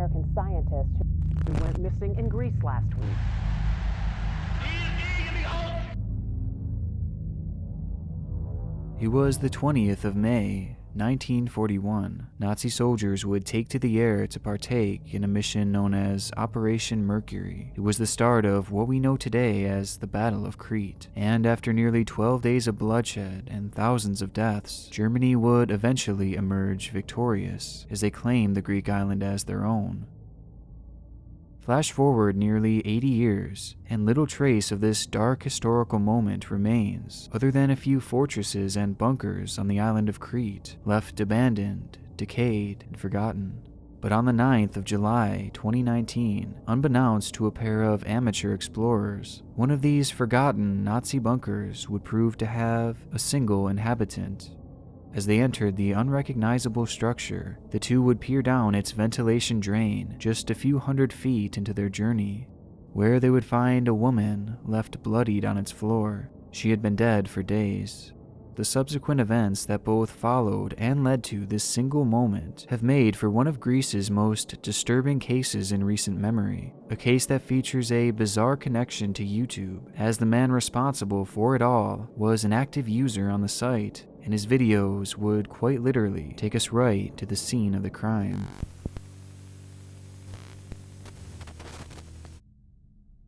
American scientist who went missing in Greece last week. It was the 20th of May, 1941. Nazi soldiers would take to the air to partake in a mission known as Operation Mercury. It was the start of what we know today as the Battle of Crete. And after nearly 12 days of bloodshed and thousands of deaths, Germany would eventually emerge victorious as they claimed the Greek island as their own. Flash forward nearly 80 years, and little trace of this dark historical moment remains, other than a few fortresses and bunkers on the island of Crete, left abandoned, decayed, and forgotten. But on the 9th of July, 2019, unbeknownst to a pair of amateur explorers, one of these forgotten Nazi bunkers would prove to have a single inhabitant. As they entered the unrecognizable structure, the two would peer down its ventilation drain just a few hundred feet into their journey, where they would find a woman left bloodied on its floor. She had been dead for days. The subsequent events that both followed and led to this single moment have made for one of Greece's most disturbing cases in recent memory, a case that features a bizarre connection to YouTube, as the man responsible for it all was an active user on the site, and his videos would quite literally take us right to the scene of the crime.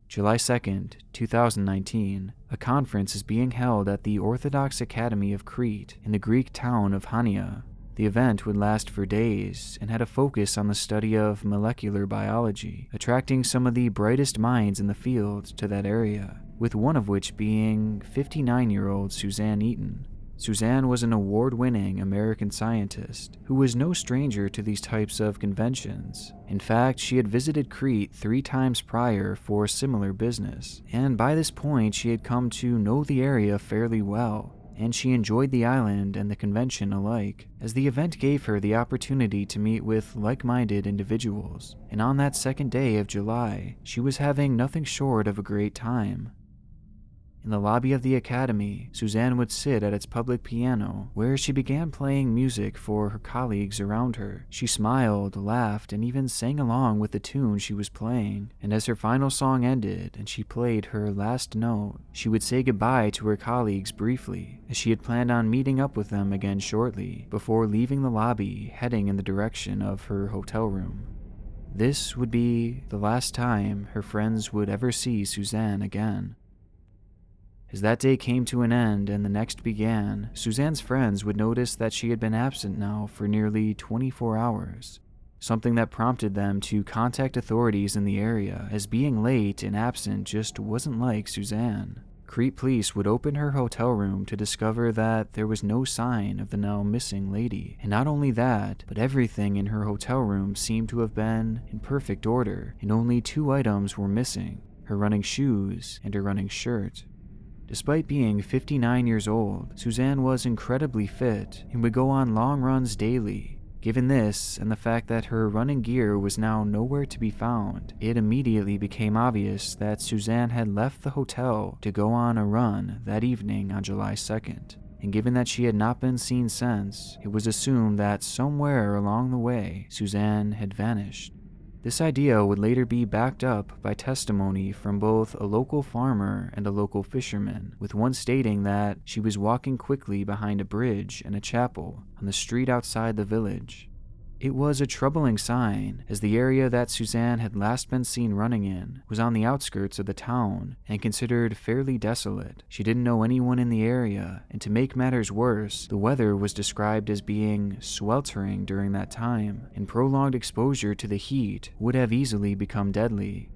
July 2nd, 2019, a conference is being held at the Orthodox Academy of Crete in the Greek town of Hania. The event would last for days and had a focus on the study of molecular biology, attracting some of the brightest minds in the field to that area, with one of which being 59-year-old Suzanne Eaton. Suzanne was an award-winning American scientist who was no stranger to these types of conventions. In fact, she had visited Crete 3 times prior for similar business, and by this point she had come to know the area fairly well, and she enjoyed the island and the convention alike, as the event gave her the opportunity to meet with like-minded individuals. And on that second day of July, she was having nothing short of a great time. In the lobby of the academy, Suzanne would sit at its public piano, where she began playing music for her colleagues around her. She smiled, laughed, and even sang along with the tune she was playing. And as her final song ended and she played her last note, she would say goodbye to her colleagues briefly, as she had planned on meeting up with them again shortly, before leaving the lobby, heading in the direction of her hotel room. This would be the last time her friends would ever see Suzanne again. As that day came to an end and the next began, Suzanne's friends would notice that she had been absent now for nearly 24 hours, something that prompted them to contact authorities in the area, as being late and absent just wasn't like Suzanne. Crete police would open her hotel room to discover that there was no sign of the now missing lady, and not only that, but everything in her hotel room seemed to have been in perfect order, and only 2 items were missing: her running shoes and her running shirt. Despite being 59 years old, Suzanne was incredibly fit and would go on long runs daily. Given this, and the fact that her running gear was now nowhere to be found, it immediately became obvious that Suzanne had left the hotel to go on a run that evening on July 2nd. And given that she had not been seen since, it was assumed that somewhere along the way, Suzanne had vanished. This idea would later be backed up by testimony from both a local farmer and a local fisherman, with one stating that she was walking quickly behind a bridge and a chapel on the street outside the village. It was a troubling sign, as the area that Suzanne had last been seen running in was on the outskirts of the town and considered fairly desolate. She didn't know anyone in the area, and to make matters worse, the weather was described as being sweltering during that time, and prolonged exposure to the heat would have easily become deadly.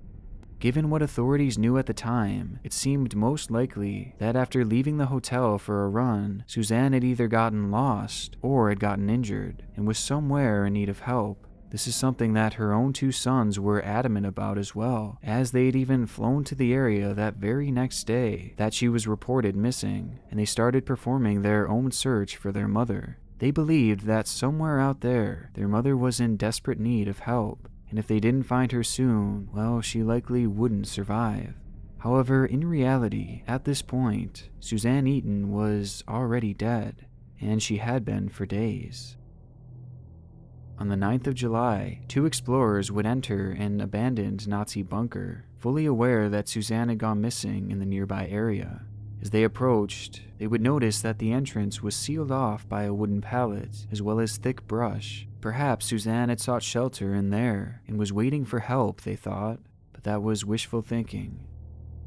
Given what authorities knew at the time, it seemed most likely that after leaving the hotel for a run, Suzanne had either gotten lost or had gotten injured and was somewhere in need of help. This is something that her own 2 sons were adamant about as well, as they had even flown to the area that very next day that she was reported missing, and they started performing their own search for their mother. They believed that somewhere out there, their mother was in desperate need of help, and if they didn't find her soon, well, she likely wouldn't survive. However, in reality, at this point, Suzanne Eaton was already dead, and she had been for days. On the 9th of July, 2 explorers would enter an abandoned Nazi bunker, fully aware that Suzanne had gone missing in the nearby area. As they approached, they would notice that the entrance was sealed off by a wooden pallet, as well as thick brush. Perhaps Suzanne had sought shelter in there and was waiting for help, they thought, but that was wishful thinking.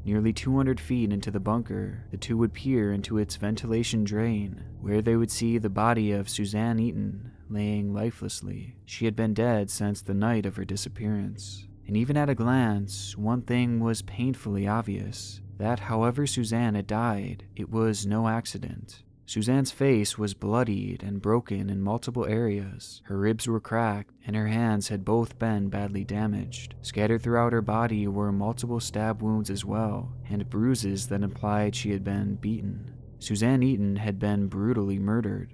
Nearly 200 feet into the bunker, the two would peer into its ventilation drain, where they would see the body of Suzanne Eaton laying lifelessly. She had been dead since the night of her disappearance. And even at a glance, one thing was painfully obvious, that however Suzanne had died, it was no accident. Suzanne's face was bloodied and broken in multiple areas. Her ribs were cracked, and her hands had both been badly damaged. Scattered throughout her body were multiple stab wounds as well, and bruises that implied she had been beaten. Suzanne Eaton had been brutally murdered.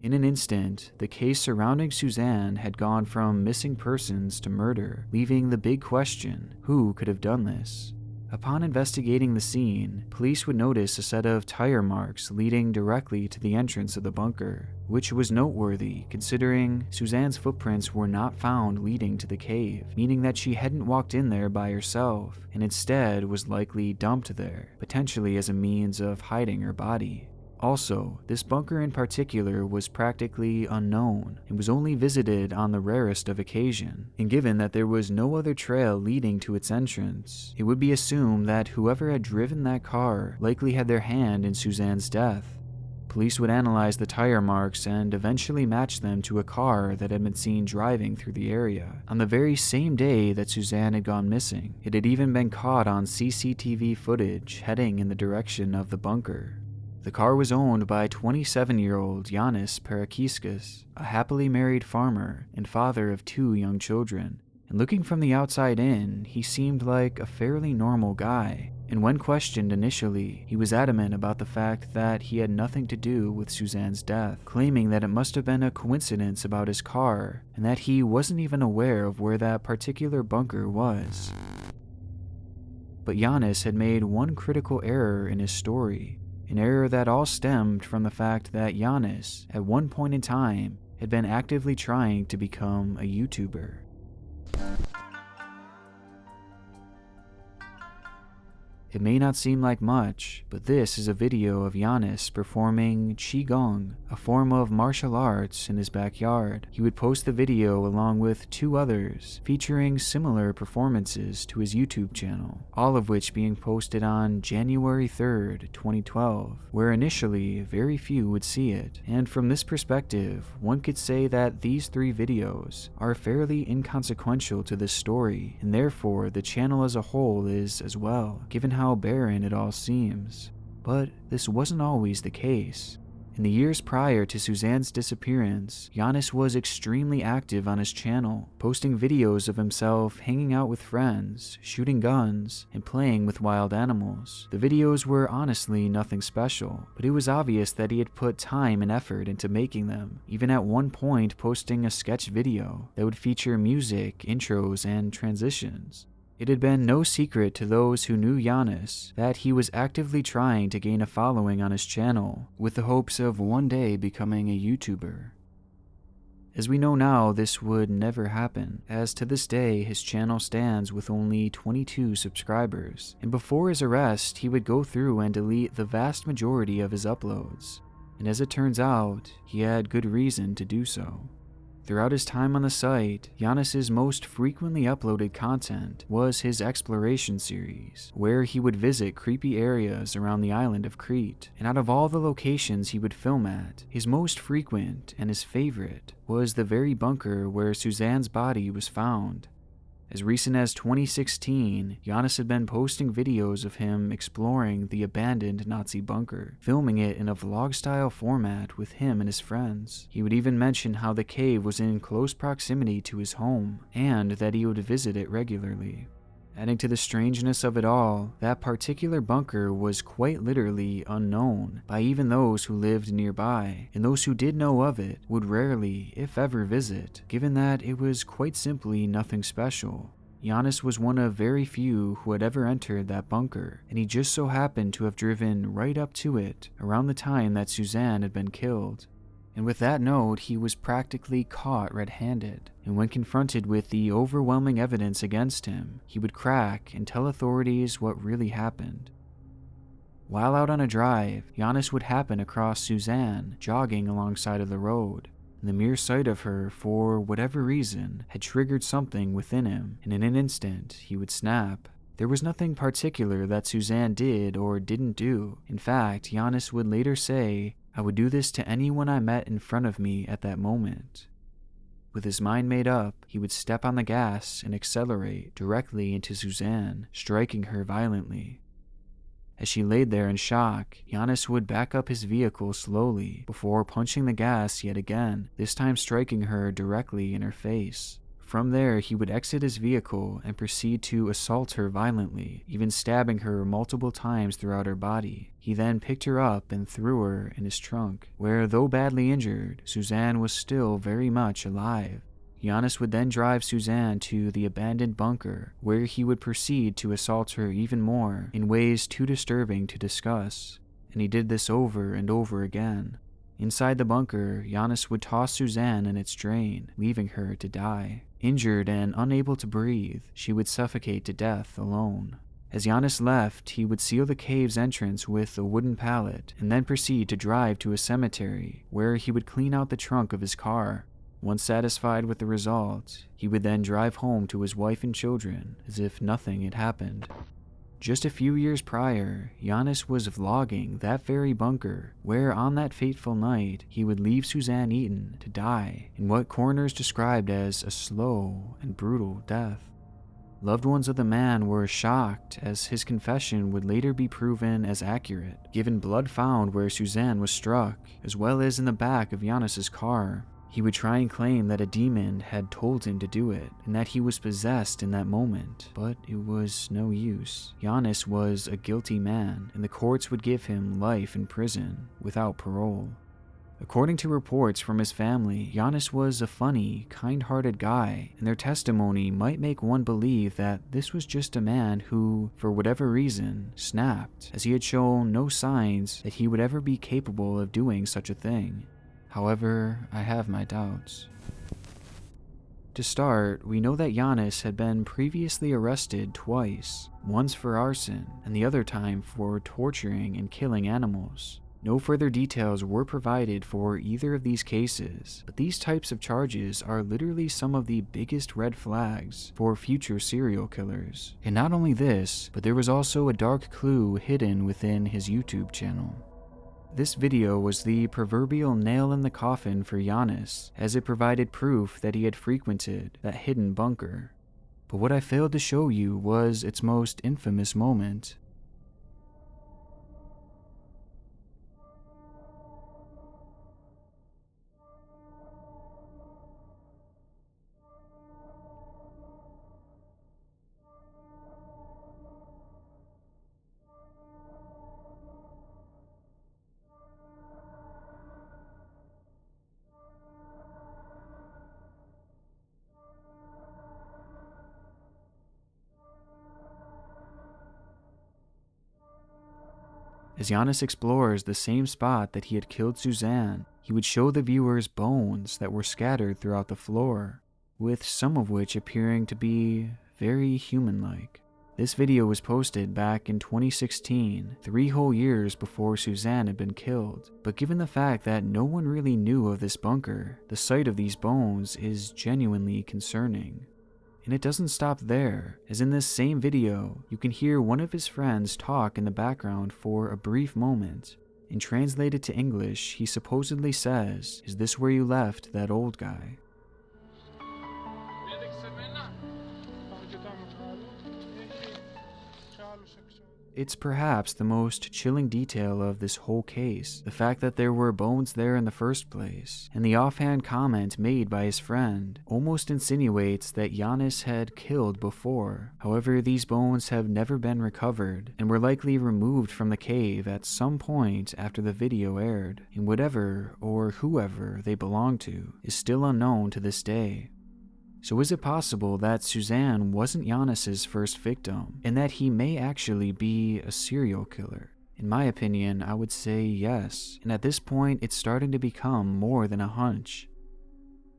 In an instant, the case surrounding Suzanne had gone from missing persons to murder, leaving the big question, who could have done this? Upon investigating the scene, police would notice a set of tire marks leading directly to the entrance of the bunker, which was noteworthy considering Suzanne's footprints were not found leading to the cave, meaning that she hadn't walked in there by herself and instead was likely dumped there, potentially as a means of hiding her body. Also, this bunker in particular was practically unknown and was only visited on the rarest of occasion, and given that there was no other trail leading to its entrance, it would be assumed that whoever had driven that car likely had their hand in Suzanne's death. Police would analyze the tire marks and eventually match them to a car that had been seen driving through the area on the very same day that Suzanne had gone missing. It had even been caught on CCTV footage heading in the direction of the bunker. The car was owned by 27-year-old Giannis Paraskakis, a happily married farmer and father of 2 young children. And looking from the outside in, he seemed like a fairly normal guy. And when questioned initially, he was adamant about the fact that he had nothing to do with Suzanne's death, claiming that it must have been a coincidence about his car and that he wasn't even aware of where that particular bunker was. But Giannis had made one critical error in his story. An error that all stemmed from the fact that Giannis, at one point in time, had been actively trying to become a YouTuber. It may not seem like much, but this is a video of Giannis performing Qigong, a form of martial arts, in his backyard. He would post the video along with 2 others, featuring similar performances to his YouTube channel, all of which being posted on January 3rd, 2012, where initially very few would see it. And from this perspective, one could say that these 3 videos are fairly inconsequential to this story, and therefore the channel as a whole is as well, given how barren it all seems. But this wasn't always the case. In the years prior to Suzanne's disappearance, Giannis was extremely active on his channel, posting videos of himself hanging out with friends, shooting guns, and playing with wild animals. The videos were honestly nothing special, but it was obvious that he had put time and effort into making them, even at one point posting a sketch video that would feature music, intros, and transitions. It had been no secret to those who knew Giannis that he was actively trying to gain a following on his channel, with the hopes of one day becoming a YouTuber. As we know now, this would never happen, as to this day his channel stands with only 22 subscribers, and before his arrest he would go through and delete the vast majority of his uploads, and as it turns out, he had good reason to do so. Throughout his time on the site, Giannis's most frequently uploaded content was his exploration series, where he would visit creepy areas around the island of Crete. And out of all the locations he would film at, his most frequent and his favorite was the very bunker where Suzanne's body was found. As recent as 2016, Giannis had been posting videos of him exploring the abandoned Nazi bunker, filming it in a vlog-style format with him and his friends. He would even mention how the cave was in close proximity to his home, and that he would visit it regularly. Adding to the strangeness of it all, that particular bunker was quite literally unknown by even those who lived nearby, and those who did know of it would rarely, if ever, visit, given that it was quite simply nothing special. Giannis was one of very few who had ever entered that bunker, and he just so happened to have driven right up to it around the time that Suzanne had been killed. And with that note, he was practically caught red-handed, and when confronted with the overwhelming evidence against him, he would crack and tell authorities what really happened. While out on a drive, Giannis would happen across Suzanne jogging alongside of the road, and the mere sight of her, for whatever reason, had triggered something within him, and in an instant, he would snap. There was nothing particular that Suzanne did or didn't do. In fact, Giannis would later say, "I would do this to anyone I met in front of me at that moment." With his mind made up, he would step on the gas and accelerate directly into Suzanne, striking her violently. As she laid there in shock, Giannis would back up his vehicle slowly before punching the gas yet again, this time striking her directly in her face. From there, he would exit his vehicle and proceed to assault her violently, even stabbing her multiple times throughout her body. He then picked her up and threw her in his trunk, where, though badly injured, Suzanne was still very much alive. Giannis would then drive Suzanne to the abandoned bunker, where he would proceed to assault her even more in ways too disturbing to discuss, and he did this over and over again. Inside the bunker, Giannis would toss Suzanne in its drain, leaving her to die. Injured and unable to breathe, she would suffocate to death alone. As Giannis left, he would seal the cave's entrance with a wooden pallet, and then proceed to drive to a cemetery, where he would clean out the trunk of his car. Once satisfied with the result, he would then drive home to his wife and children as if nothing had happened. Just a few years prior, Giannis was vlogging that very bunker, where on that fateful night, he would leave Suzanne Eaton to die in what coroners described as a slow and brutal death. Loved ones of the man were shocked, as his confession would later be proven as accurate, given blood found where Suzanne was struck, as well as in the back of Giannis's car. He would try and claim that a demon had told him to do it, and that he was possessed in that moment, but it was no use. Giannis was a guilty man, and the courts would give him life in prison, without parole. According to reports from his family, Giannis was a funny, kind-hearted guy, and their testimony might make one believe that this was just a man who, for whatever reason, snapped, as he had shown no signs that he would ever be capable of doing such a thing. However, I have my doubts. To start, we know that Giannis had been previously arrested twice, once for arson, and the other time for torturing and killing animals. No further details were provided for either of these cases, but these types of charges are literally some of the biggest red flags for future serial killers. And not only this, but there was also a dark clue hidden within his YouTube channel. This video was the proverbial nail in the coffin for Giannis, as it provided proof that he had frequented that hidden bunker. But what I failed to show you was its most infamous moment. As Giannis explores the same spot that he had killed Suzanne, he would show the viewers bones that were scattered throughout the floor, with some of which appearing to be very human-like. This video was posted back in 2016, 3 whole years before Suzanne had been killed, but given the fact that no one really knew of this bunker, the sight of these bones is genuinely concerning. And it doesn't stop there, as in this same video, you can hear one of his friends talk in the background for a brief moment. And translated to English, he supposedly says, "Is this where you left that old guy?" It's perhaps the most chilling detail of this whole case, the fact that there were bones there in the first place, and the offhand comment made by his friend almost insinuates that Giannis had killed before. However, these bones have never been recovered, and were likely removed from the cave at some point after the video aired, and whatever or whoever they belong to is still unknown to this day. So is it possible that Suzanne wasn't Giannis's first victim, and that he may actually be a serial killer? In my opinion, I would say yes, and at this point it's starting to become more than a hunch.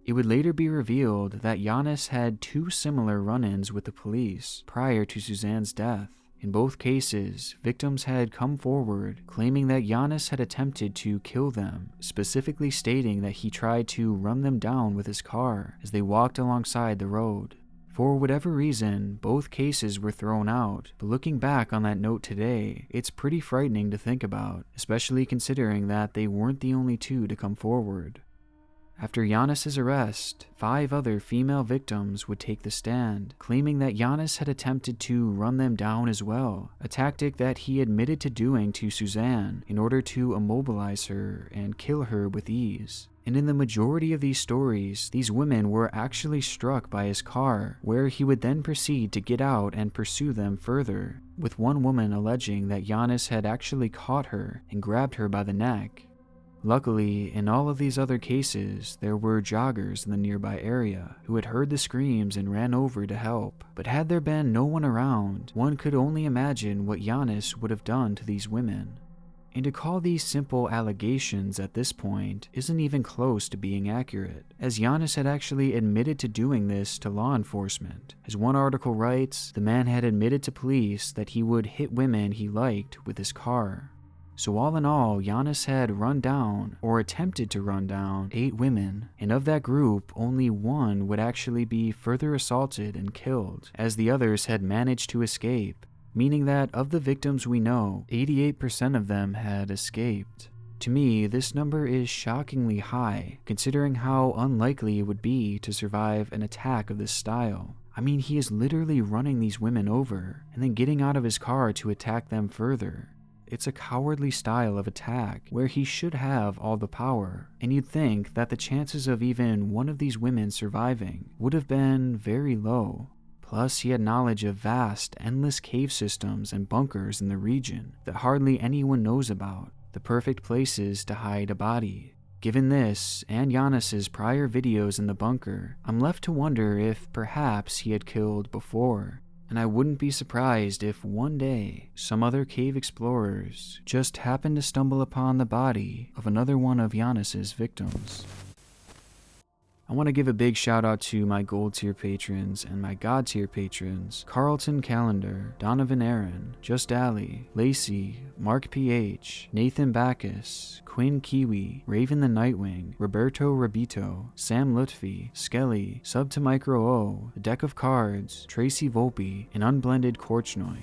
It would later be revealed that Giannis had 2 similar run-ins with the police prior to Suzanne's death. In both cases, victims had come forward claiming that Giannis had attempted to kill them, specifically stating that he tried to run them down with his car as they walked alongside the road. For whatever reason, both cases were thrown out, but looking back on that note today, it's pretty frightening to think about, especially considering that they weren't the only 2 to come forward. After Giannis' arrest, 5 other female victims would take the stand, claiming that Giannis had attempted to run them down as well, a tactic that he admitted to doing to Suzanne in order to immobilize her and kill her with ease. And in the majority of these stories, these women were actually struck by his car, where he would then proceed to get out and pursue them further, with one woman alleging that Giannis had actually caught her and grabbed her by the neck. Luckily, in all of these other cases, there were joggers in the nearby area who had heard the screams and ran over to help. But had there been no one around, one could only imagine what Giannis would have done to these women. And to call these simple allegations at this point isn't even close to being accurate, as Giannis had actually admitted to doing this to law enforcement. As one article writes, the man had admitted to police that he would hit women he liked with his car. So all in all, Giannis had run down, or attempted to run down, 8 women, and of that group, only 1 would actually be further assaulted and killed, as the others had managed to escape, meaning that of the victims we know, 88% of them had escaped. To me, this number is shockingly high, considering how unlikely it would be to survive an attack of this style. I mean, he is literally running these women over, and then getting out of his car to attack them further. It's a cowardly style of attack where he should have all the power, and you'd think that the chances of even one of these women surviving would have been very low. Plus, he had knowledge of vast, endless cave systems and bunkers in the region that hardly anyone knows about, the perfect places to hide a body. Given this, and Giannis's prior videos in the bunker, I'm left to wonder if perhaps he had killed before. And I wouldn't be surprised if one day some other cave explorers just happened to stumble upon the body of another one of Giannis's victims. I want to give a big shout out to my gold tier patrons and my god tier patrons: Carlton Calendar, Donovan Aaron, Just Ali, Lacey, Mark PH, Nathan Backus, Quinn Kiwi, Raven the Nightwing, Roberto Rabito, Sam Lutfi, Skelly, Sub to Micro O, The Deck of Cards, Tracy Volpe, and Unblended Korchnoi.